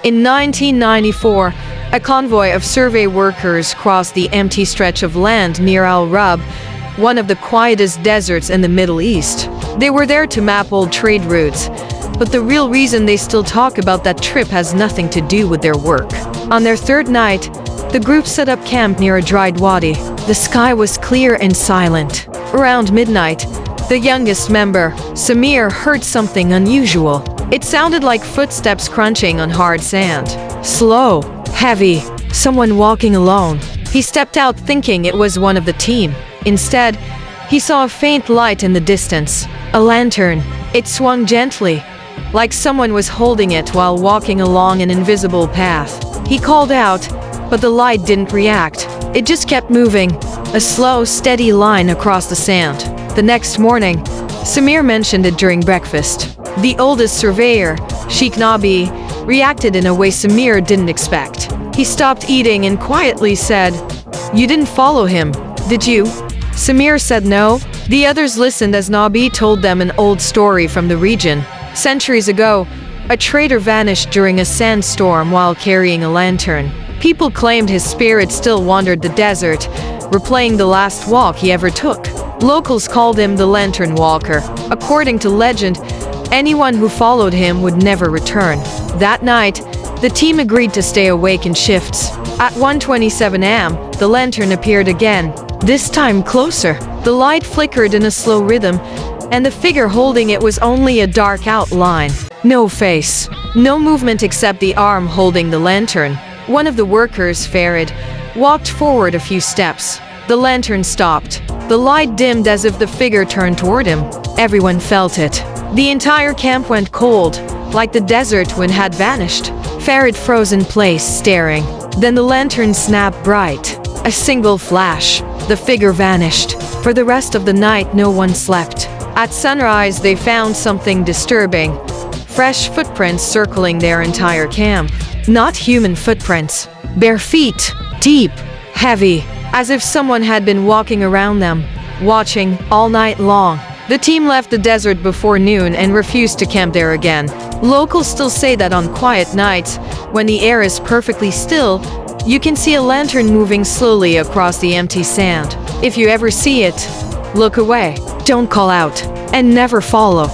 In 1994, a convoy of survey workers crossed the empty stretch of land near Al Rub, one of the quietest deserts in the Middle East. They were there to map old trade routes, but the real reason they still talk about that trip has nothing to do with their work. On their third night, the group set up camp near a dried wadi. The sky was clear and silent. Around midnight, the youngest member, Samir, heard something unusual. It sounded like footsteps crunching on hard sand. Slow, heavy, someone walking alone. He stepped out thinking it was one of the team. Instead, he saw a faint light in the distance. A lantern. It swung gently, like someone was holding it while walking along an invisible path. He called out, but the light didn't react. It just kept moving, a slow, steady line across the sand. The next morning, Samir mentioned it during breakfast. The oldest surveyor, Sheikh Nabi, reacted in a way Samir didn't expect. He stopped eating and quietly said, "You didn't follow him, did you?" Samir said no. The others listened as Nabi told them an old story from the region. Centuries ago, a trader vanished during a sandstorm while carrying a lantern. People claimed his spirit still wandered the desert, replaying the last walk he ever took. Locals called him the Lantern Walker. According to legend, anyone who followed him would never return. That night, the team agreed to stay awake in shifts. At 1:27 a.m., the lantern appeared again, this time closer. The light flickered in a slow rhythm, and the figure holding it was only a dark outline. No face, no movement except the arm holding the lantern. One of the workers, Farid, walked forward a few steps. The lantern stopped. The light dimmed as if the figure turned toward him. Everyone felt it. The entire camp went cold, like the desert wind had vanished. Farid froze in place, staring. Then the lantern snapped bright. A single flash. The figure vanished. For the rest of the night, no one slept. At sunrise, they found something disturbing. Fresh footprints circling their entire camp. Not human footprints. Bare feet. Deep. Heavy. As if someone had been walking around them, watching all night long. The team left the desert before noon and refused to camp there again. Locals still say that on quiet nights, when the air is perfectly still, you can see a lantern moving slowly across the empty sand. If you ever see it, look away, don't call out, and never follow.